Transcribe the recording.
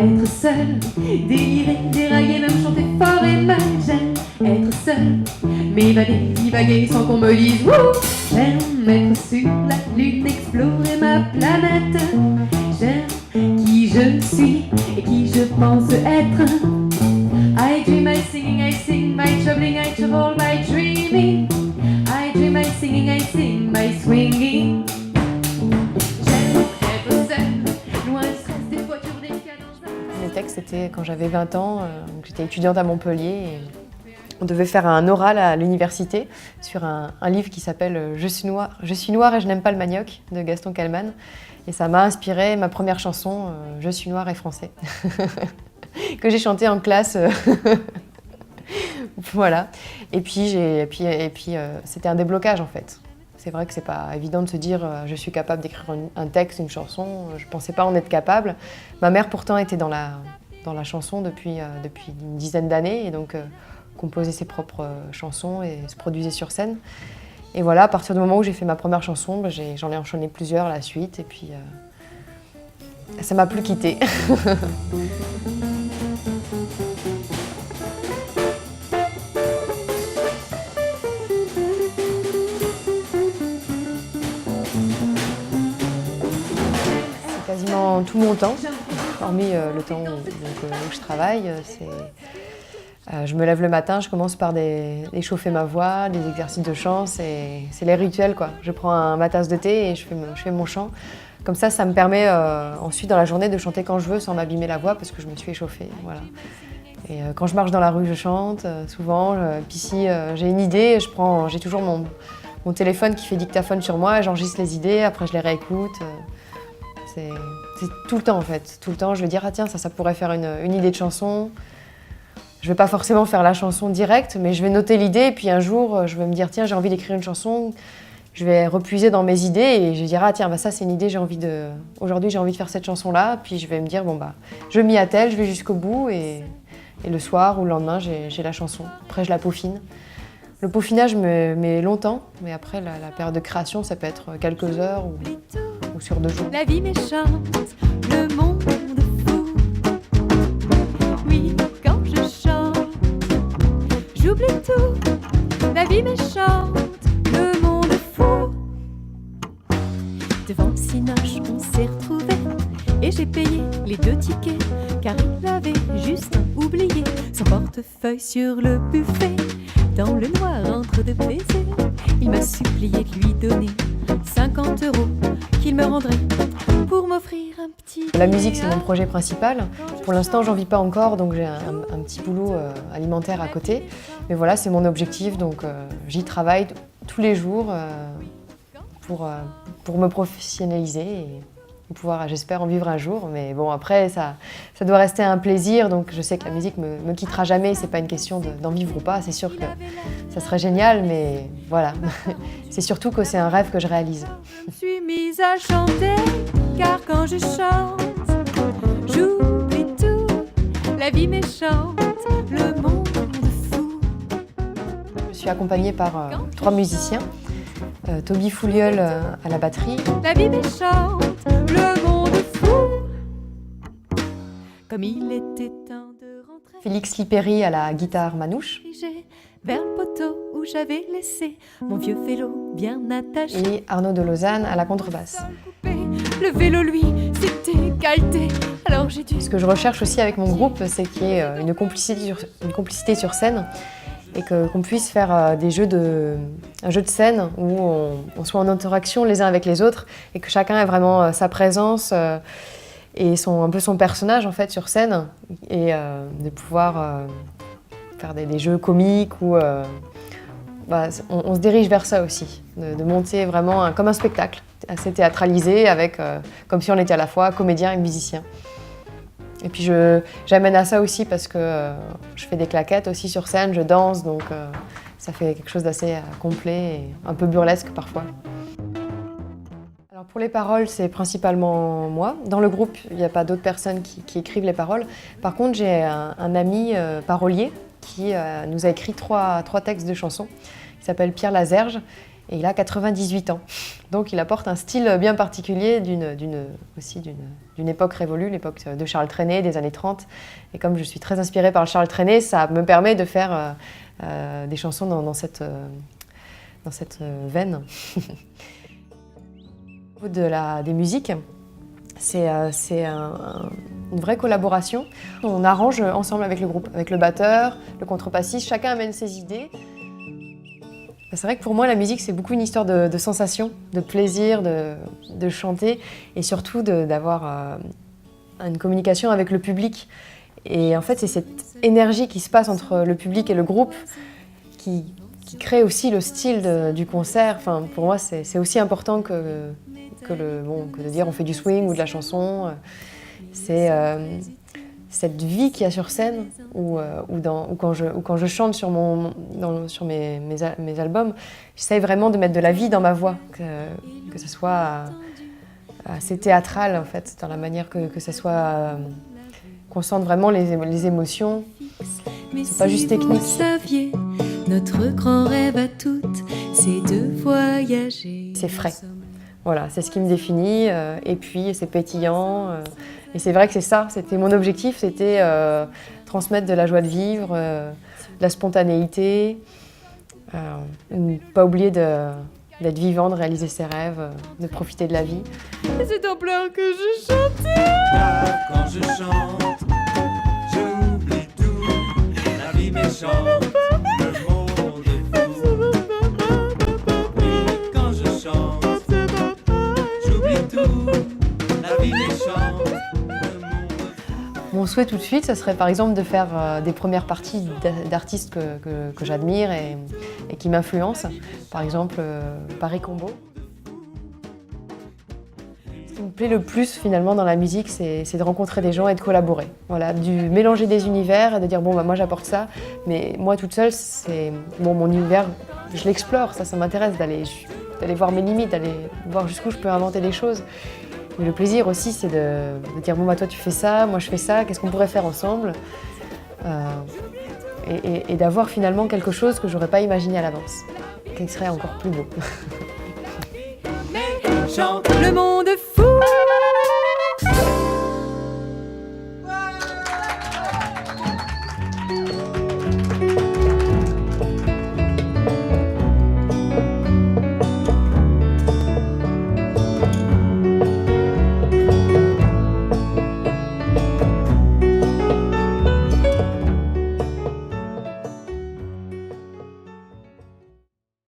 être seule, délirer, dérailler, même chanter fort et mal. J'aime être seule, m'évader, divaguer sans qu'on me dise wouh. J'aime être sur la lune, explorer ma planète. J'aime qui je suis et qui je pense être. I dream, I sing, my traveling, I travel, my dreaming. I dream, I sing, my swinging. J'aime être seule, loin du stress des voitures, des cadences. Mes textes, c'était quand j'avais 20 ans, j'étais étudiante à Montpellier. Et on devait faire un oral à l'université sur un livre qui s'appelle Je suis noire et je n'aime pas le manioc de Gaston Calman. Et ça m'a inspiré ma première chanson, Je suis noire et français, que j'ai chantée en classe. Voilà. Et puis, c'était un déblocage en fait. C'est vrai que c'est pas évident de se dire je suis capable d'écrire un texte, une chanson. Je pensais pas en être capable. Ma mère pourtant était dans la chanson depuis une dizaine d'années et donc composait ses propres chansons et se produisait sur scène. Et voilà, à partir du moment où j'ai fait ma première chanson, j'en ai enchaîné plusieurs à la suite et puis ça m'a plus quittée. C'est quasiment tout mon temps, hormis le temps où je travaille. Je me lève le matin, je commence par échauffer ma voix, des exercices de chant, c'est les rituels quoi. Je prends ma tasse de thé et je fais mon chant. Comme ça me permet ensuite dans la journée de chanter quand je veux sans m'abîmer la voix parce que je me suis échauffée. Voilà. Et quand je marche dans la rue, je chante souvent. Puis si j'ai une idée, j'ai toujours mon téléphone qui fait dictaphone sur moi, j'enregistre les idées, après je les réécoute. C'est tout le temps en fait. Tout le temps, je vais dire ah tiens ça pourrait faire une idée de chanson. Je ne vais pas forcément faire la chanson directe, mais je vais noter l'idée et puis un jour, je vais me dire tiens, j'ai envie d'écrire une chanson, je vais repuiser dans mes idées et je vais dire ah tiens, bah, ça c'est une idée, aujourd'hui j'ai envie de faire cette chanson-là, puis je vais me dire bon bah, je m'y attelle, je vais jusqu'au bout et le soir ou le lendemain, j'ai la chanson. Après, je la peaufine. Le peaufinage me met longtemps, mais après, la période de création, ça peut être quelques heures ou sur 2 jours. La vie méchante, le monde fou. Oui, quand je chante, j'oublie tout. La vie méchante, le monde fou. Devant le cinoche, on s'est retrouvés et j'ai payé les 2 tickets car il avait juste oublié son portefeuille sur le buffet. Dans le noir entre 2 baisers, il m'a supplié de lui donner 50 € qu'il me rendrait pour m'offrir un petit... La musique, c'est mon projet principal. Pour l'instant, j'en vis pas encore, donc j'ai un petit boulot alimentaire à côté. Mais voilà, c'est mon objectif, donc j'y travaille tous les jours pour me professionnaliser et pouvoir, j'espère, en vivre un jour. Mais bon, après, ça doit rester un plaisir, donc je sais que la musique me quittera jamais. C'est pas une question d'en vivre ou pas. C'est sûr que ça serait génial, mais voilà. C'est surtout que c'est un rêve que je réalise. Je suis mise à chanter, car quand je chante, j'oublie tout. La vie méchante, le monde fou. Je suis accompagnée par 3 musiciens. Toby Fouliol à la batterie. La vie méchante, le monde fou. Comme il était temps de rentrer. Félix Lipéry à la guitare manouche. Vers le poteau où j'avais laissé mon vieux vélo bien attaché. Et Arnaud de Lausanne à la contrebasse. Le vélo, lui, s'était calté, alors j'ai dû... Ce que je recherche aussi avec mon groupe, c'est qu'il y ait une complicité sur scène et qu'on puisse faire un jeu de scène où on soit en interaction les uns avec les autres et que chacun ait vraiment sa présence et un peu son personnage en fait sur scène et de pouvoir faire des jeux comiques ou on se dirige vers ça aussi, de monter vraiment comme un spectacle assez théâtralisé avec comme si on était à la fois comédien et musicien. Et puis j'amène à ça aussi parce que je fais des claquettes aussi sur scène, je danse, donc ça fait quelque chose d'assez complet et un peu burlesque parfois. Alors pour les paroles, c'est principalement moi. Dans le groupe, il n'y a pas d'autres personnes qui écrivent les paroles. Par contre, j'ai un ami parolier qui nous a écrit trois textes de chansons. Il s'appelle Pierre Lazerge. Et il a 98 ans. Donc il apporte un style bien particulier d'une époque révolue, l'époque de Charles Trenet, des années 30. Et comme je suis très inspirée par Charles Trenet, ça me permet de faire des chansons dans cette veine. Au niveau des musiques, c'est une vraie collaboration. On arrange ensemble avec le groupe, avec le batteur, le contrebassiste, chacun amène ses idées. C'est vrai que pour moi, la musique, c'est beaucoup une histoire de sensations, de plaisir, de chanter et surtout d'avoir une communication avec le public. Et en fait, c'est cette énergie qui se passe entre le public et le groupe qui crée aussi le style du concert. Enfin, pour moi, c'est aussi important que de dire on fait du swing ou de la chanson. C'est cette vie qu'il y a sur scène ou quand je chante sur mes albums, j'essaie vraiment de mettre de la vie dans ma voix, que ce soit assez théâtral en fait, dans la manière que ça soit qu'on sente vraiment les émotions. C'est pas juste technique. Saviez, notre grand rêve à toutes, c'est de voyager. C'est frais. Voilà, c'est ce qui me définit. Et puis c'est pétillant. Et c'est vrai que c'est ça. C'était mon objectif, c'était transmettre de la joie de vivre, de la spontanéité, ne pas oublier d'être vivant, de réaliser ses rêves, de profiter de la vie. C'est en pleurs que je chantais. Là, quand je chante, j'oublie tout. La vie méchante, le monde est fou. Oui, quand je chante, j'oublie tout. La vie méchante, le monde est fou. Mon souhait tout de suite, ce serait par exemple de faire des premières parties d'artistes que j'admire et qui m'influencent. Par exemple, Paris Combo. Ce qui me plaît le plus finalement dans la musique, c'est de rencontrer des gens et de collaborer. Voilà, de mélanger des univers et de dire bon bah moi j'apporte ça, mais moi toute seule, c'est bon, mon univers, je l'explore, ça m'intéresse d'aller voir mes limites, d'aller voir jusqu'où je peux inventer des choses. Mais le plaisir aussi, c'est de dire bon bah toi tu fais ça, moi je fais ça, qu'est-ce qu'on pourrait faire ensemble et d'avoir finalement quelque chose que j'aurais pas imaginé à l'avance, qui serait encore plus beau. Chante Le monde